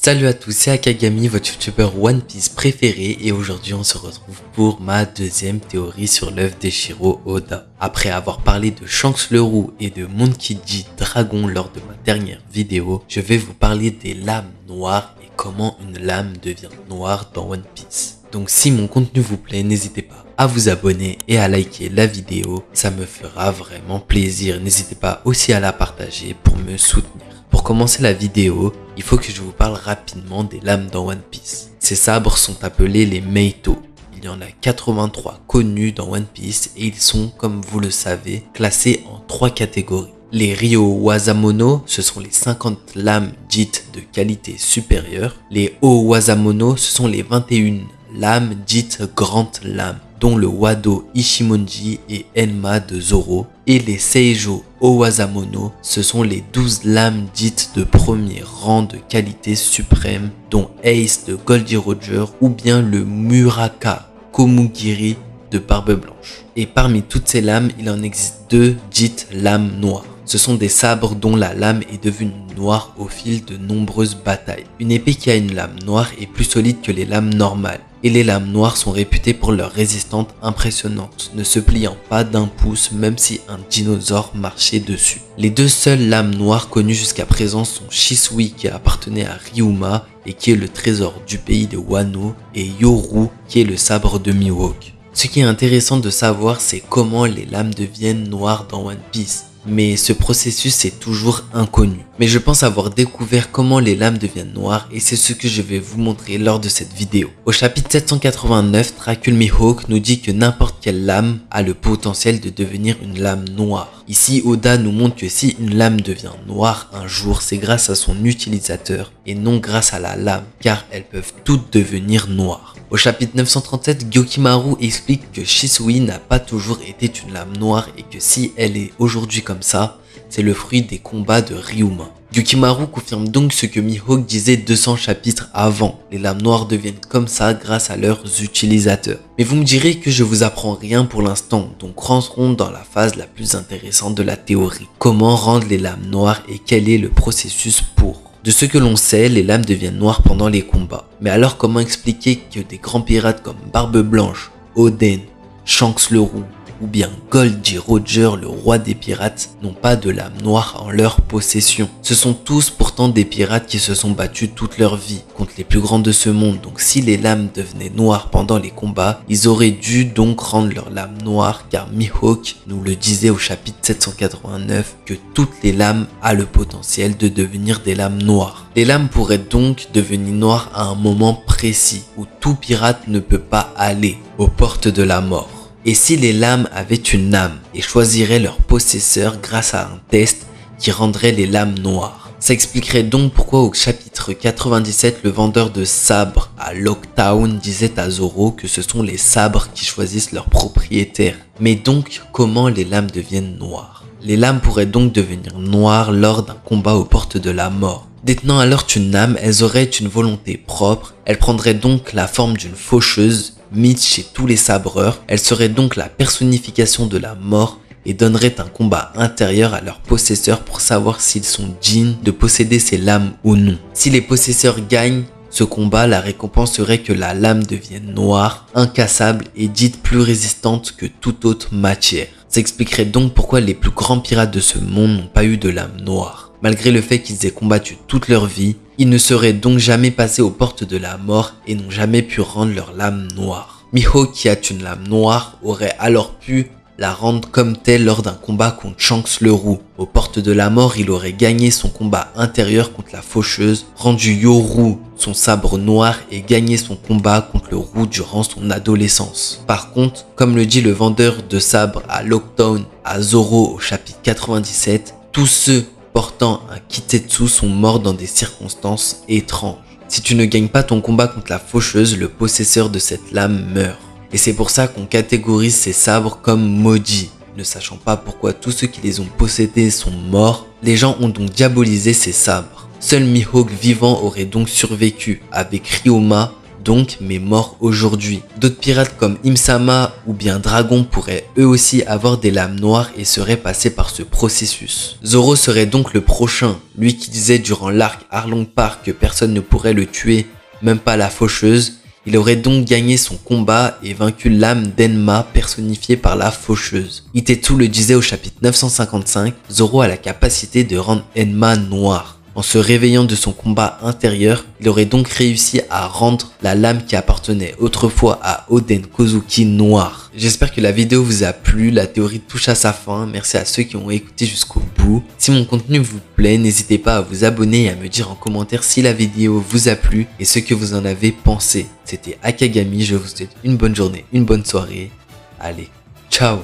Salut à tous, c'est Akagami, votre youtubeur One Piece préféré, et aujourd'hui on se retrouve pour ma deuxième théorie sur l'œuvre d'Eiichiro Oda. Après avoir parlé de Shanks le Roux et de Monkey D. Dragon lors de ma dernière vidéo, je vais vous parler des lames noires et comment une lame devient noire dans One Piece. Donc si mon contenu vous plaît, n'hésitez pas à vous abonner et à liker la vidéo, ça me fera vraiment plaisir. N'hésitez pas aussi à la partager pour me soutenir. Pour commencer la vidéo, il faut que je vous parle rapidement des lames dans One Piece. Ces sabres sont appelés les Meito. Il y en a 83 connus dans One Piece et ils sont, comme vous le savez, classés en 3 catégories. Les Ryo Wazamono, ce sont les 50 lames dites de qualité supérieure. Les O Wazamono, ce sont les 21 lames dites grandes lames, dont le Wado Ichimonji et Enma de Zoro. Et les Seijo Owazamono, ce sont les 12 lames dites de premier rang de qualité suprême, dont Ace de Goldie Roger ou bien le Muraka Komugiri de Barbe Blanche. Et parmi toutes ces lames, il en existe 2 dites lames noires. Ce sont des sabres dont la lame est devenue noire au fil de nombreuses batailles. Une épée qui a une lame noire est plus solide que les lames normales. Et les lames noires sont réputées pour leur résistance impressionnante, ne se pliant pas d'un pouce même si un dinosaure marchait dessus. Les 2 seules lames noires connues jusqu'à présent sont Shisui qui appartenait à Ryuma et qui est le trésor du pays de Wano, et Yoru qui est le sabre de Mihawk. Ce qui est intéressant de savoir, c'est comment les lames deviennent noires dans One Piece. Mais ce processus est toujours inconnu. Mais je pense avoir découvert comment les lames deviennent noires et c'est ce que je vais vous montrer lors de cette vidéo. Au chapitre 789, Dracul Mihawk nous dit que n'importe quelle lame a le potentiel de devenir une lame noire. Ici, Oda nous montre que si une lame devient noire un jour, c'est grâce à son utilisateur et non grâce à la lame, car elles peuvent toutes devenir noires. Au chapitre 937, Gyokimaru explique que Shisui n'a pas toujours été une lame noire et que si elle est aujourd'hui comme ça, c'est le fruit des combats de Ryuma. Gyokimaru confirme donc ce que Mihawk disait 200 chapitres avant. Les lames noires deviennent comme ça grâce à leurs utilisateurs. Mais vous me direz que je vous apprends rien pour l'instant, donc rentrons dans la phase la plus intéressante de la théorie. Comment rendre les lames noires et quel est le processus pour? De ce que l'on sait, les lames deviennent noires pendant les combats. Mais alors comment expliquer que des grands pirates comme Barbe Blanche, Oden, Shanks le Roux ou bien Goldie Roger, le roi des pirates, n'ont pas de lame noire en leur possession? Ce sont tous pourtant des pirates qui se sont battus toute leur vie contre les plus grands de ce monde. Donc si les lames devenaient noires pendant les combats, ils auraient dû donc rendre leurs lames noires, car Mihawk nous le disait au chapitre 789 que toutes les lames ont le potentiel de devenir des lames noires. Les lames pourraient donc devenir noires à un moment précis où tout pirate ne peut pas aller aux portes de la mort. Et si les lames avaient une âme et choisiraient leur possesseur grâce à un test qui rendrait les lames noires? Ça expliquerait donc pourquoi au chapitre 97, le vendeur de sabres à Locktown disait à Zoro que ce sont les sabres qui choisissent leur propriétaire. Mais donc, comment les lames deviennent noires? Les lames pourraient donc devenir noires lors d'un combat aux portes de la mort. Détenant alors une âme, elles auraient une volonté propre, elles prendraient donc la forme d'une faucheuse, mythe chez tous les sabreurs. Elle serait donc la personnification de la mort et donnerait un combat intérieur à leurs possesseurs pour savoir s'ils sont dignes de posséder ces lames ou non. Si les possesseurs gagnent ce combat, la récompense serait que la lame devienne noire, incassable et dite plus résistante que toute autre matière. Ça expliquerait donc pourquoi les plus grands pirates de ce monde n'ont pas eu de lame noire. Malgré le fait qu'ils aient combattu toute leur vie, ils ne seraient donc jamais passés aux portes de la mort et n'ont jamais pu rendre leur lame noire. Mihawk, qui a une lame noire, aurait alors pu la rendre comme telle lors d'un combat contre Shanks le Roux. Aux portes de la mort, il aurait gagné son combat intérieur contre la faucheuse, rendu Yoru son sabre noir et gagné son combat contre le Roux durant son adolescence. Par contre, comme le dit le vendeur de sabres à Locktown à Zoro au chapitre 97, tous ceux portant un Kitetsu sont morts dans des circonstances étranges. Si tu ne gagnes pas ton combat contre la faucheuse, le possesseur de cette lame meurt. Et c'est pour ça qu'on catégorise ces sabres comme maudits. Ne sachant pas pourquoi tous ceux qui les ont possédés sont morts, les gens ont donc diabolisé ces sabres. Seul Mihawk vivant aurait donc survécu, avec Ryoma, donc mais mort aujourd'hui. D'autres pirates comme Imsama ou bien Dragon pourraient eux aussi avoir des lames noires et seraient passés par ce processus. Zoro serait donc le prochain, lui qui disait durant l'arc Arlong Park que personne ne pourrait le tuer, même pas la faucheuse. Il aurait donc gagné son combat et vaincu l'âme d'Enma personnifiée par la faucheuse. Itetsu le disait au chapitre 955, Zoro a la capacité de rendre Enma noire. En se réveillant de son combat intérieur, il aurait donc réussi à rendre la lame qui appartenait autrefois à Oden Kozuki noire. J'espère que la vidéo vous a plu, la théorie touche à sa fin, merci à ceux qui ont écouté jusqu'au bout. Si mon contenu vous plaît, n'hésitez pas à vous abonner et à me dire en commentaire si la vidéo vous a plu et ce que vous en avez pensé. C'était Akagami, je vous souhaite une bonne journée, une bonne soirée. Allez, ciao!